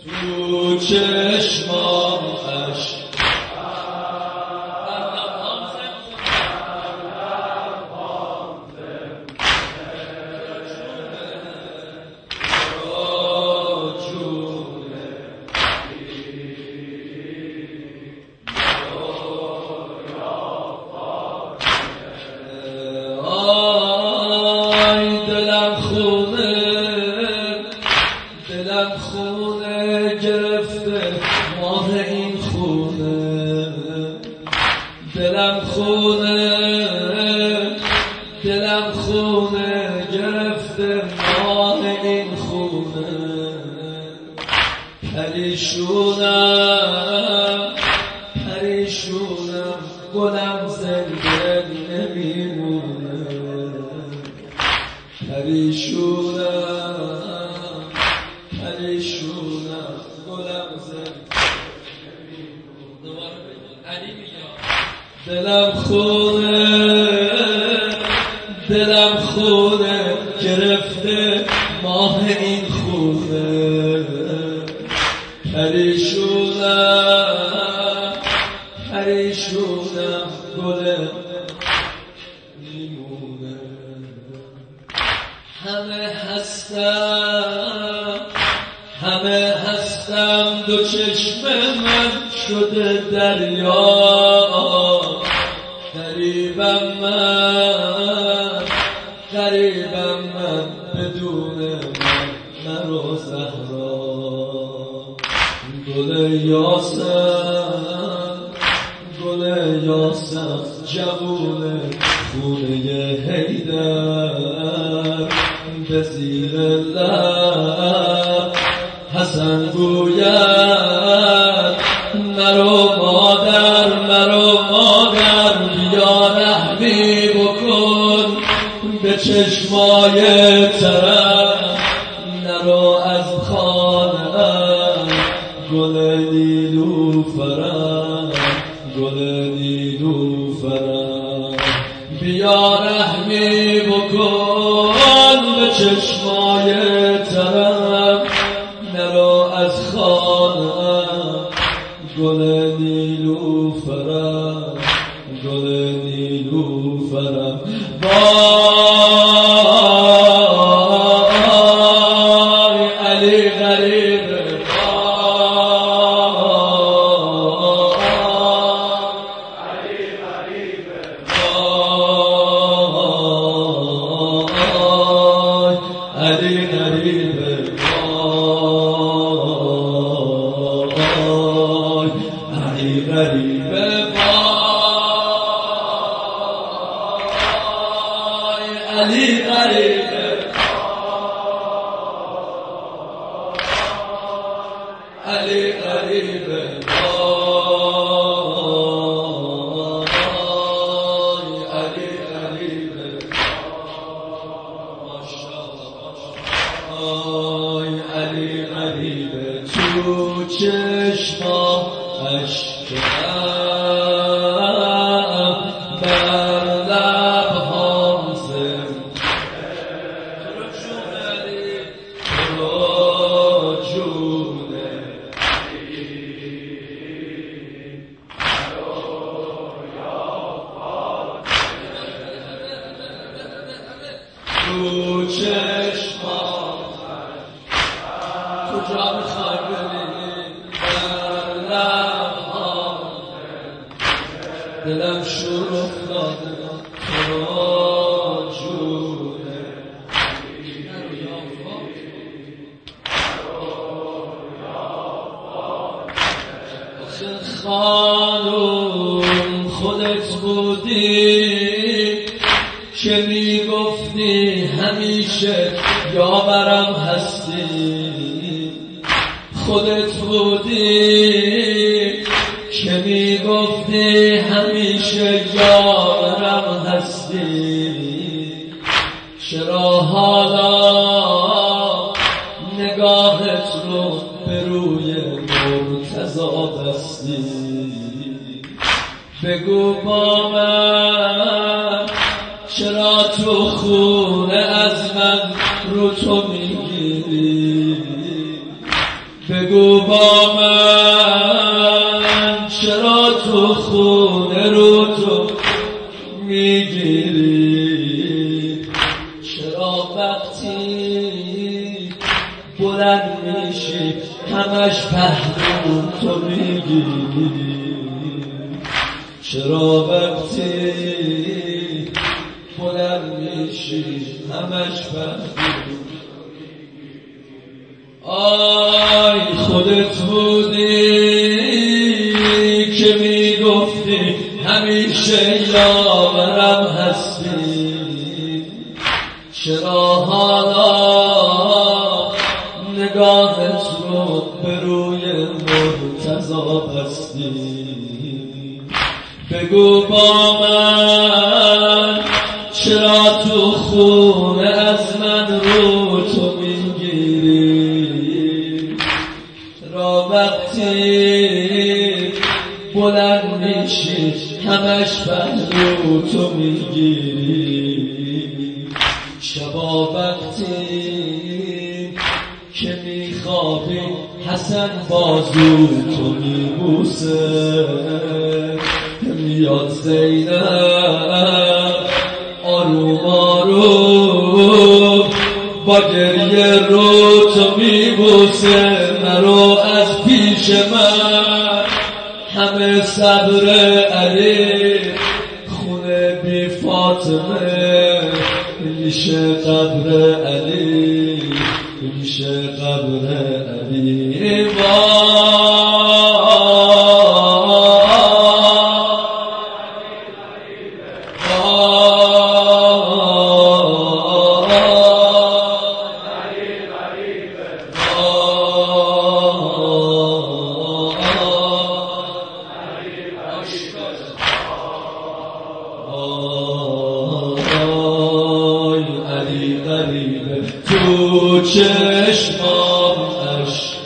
تو چشماش دلم خونه گرفته ماه این خونه دلم خونه گرفته ماه این خونه پریشونم گلم زنده نمیمونه پریشونم گلم زنده دلم خونه گرفته ماه این خونه پریشونم گلم میمونه همه هستم دو چشم من شده دریا غریبم من بدون من مرو زهرا گل یاسم جوون خونه حیدر به زیر لب حسن گوید مرو مادر بیا رحمی بکن به چشمای ترم نرو از خانه گل نیلوفرم بیا رحمی بکن به چشمای ترم نرو از خانه گل نیلوفرم وای علی غریب علی غریب تو چشماش بر لبهام کجا میخوای ببینی بر لبهام دلم شور افتاده تو جونه خانوم خودت بودی که میگفتی همیشه یاورم هستی خودت بودی که میگفتی همیشه یاورم هستی چرا حالا نگاهت رو به روی مرتضی بستی بگو با من چرا تو خونه از من رو تو میگیری بگو با من چرا تو خونه رو تو میگیری؟ چرا وقتی بلند میشی همش پهلو تو میگیری؟ چرا وقتی بلند میشی همش پهلو؟ آی خودت بودی که میگفتی همیشه یاورم هستی، چرا حالا نگاهت رو به روی مرتضی بستی؟ بگو با من چرا تو خونه از من رو تو میگیری؟ چرا وقتی بلند میشی همش پهلو تو میگیری؟ شبا وقتی که میخوابی حسن بازو تو میبوسه، میاد زینب آروم آروم با گریه رو تو میبوسه، نرو از پیش من همه صبر علی، خونه بی فاطمه میشه قبر علی، میشه قبر علی. علی غریبه تو چشمام عشق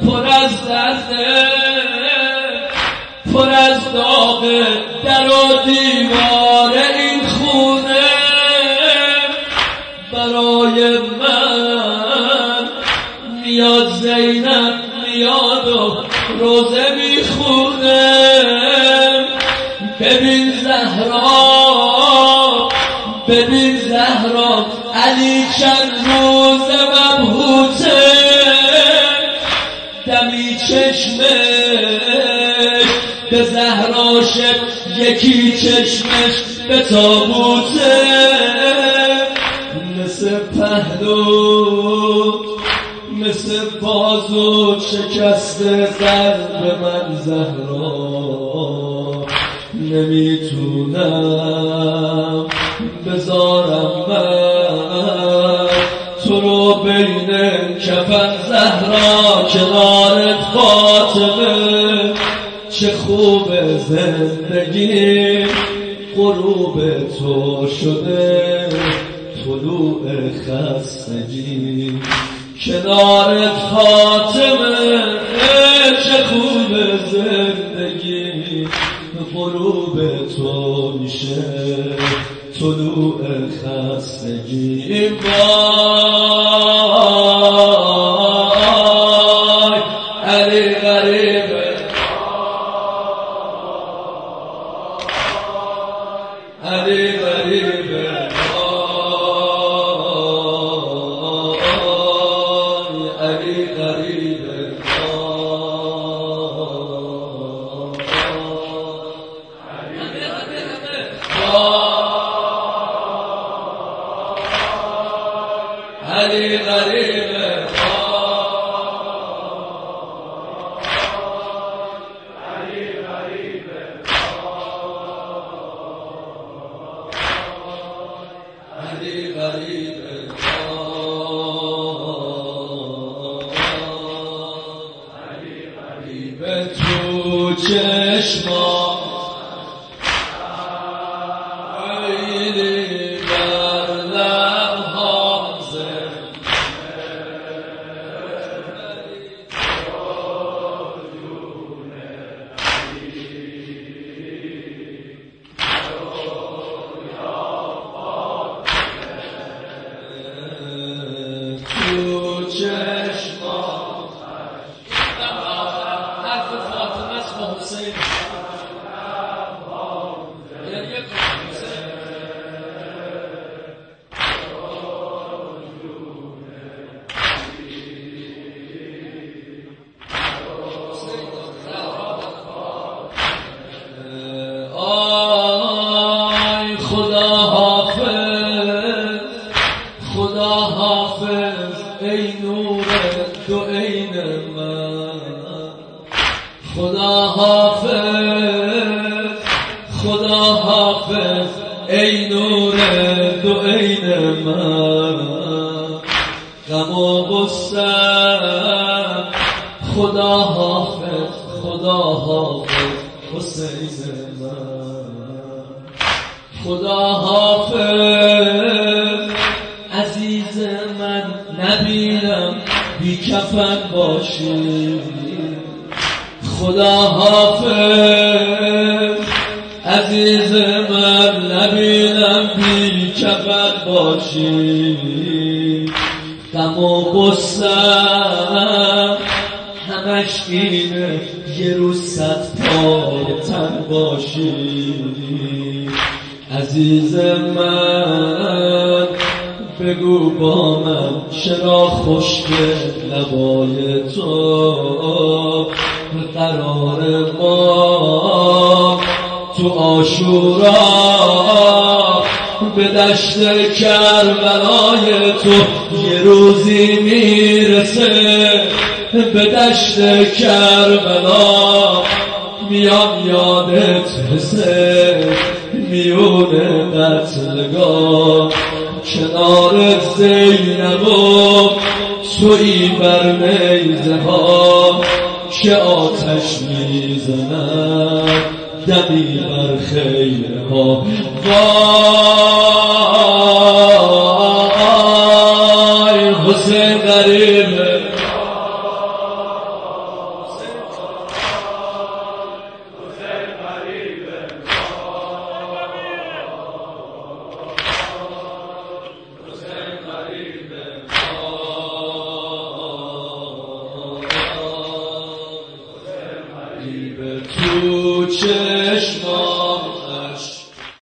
پر از درده، پر از داغ در و دیوار این خونه، برای من میاد زینب میاد و روزه میخونه. ببین زهرا، ببین زهرا، علی چند روز مبهوته، دمی چشمش به زهرا شد، یکی چشمش به تابوته، مثل پهلو مثل بازو شکسته قلب من زهرا، نمیتونم بذارم من تو رو بین کفن زهرا، کنارت فاطمه. چه خوب زندگی غروب تو شده طلوع خستگی، کنارت فاطمه. چه خوب زندگی غروب تو میشه طلوع خستگی. وای علی غریبه، علی غریبه، علی غریبه، علی غریبه، علی غریبه، علی غریبه تو چشمام دو عین من غم و غصه‌ام خدا حافظ خدا حافظ حسین من خدا حافظ عزیز من نبینم بی کفن باشی خدا حافظ عزیز من نبینم بی کفن باشی غم و غصه‌ام همش اینه یه روز 100 پای تن باشی عزیز من بگو با من چرا خشک لبای تو قرار ما تو عاشورا به دشت کربلای تو یه روزی میرسه به دشت کربلا میام یادت رسه میون قتلگاه کنار زینب و تویی بر نیزه ها که آتش میزند دمی بر خیره ها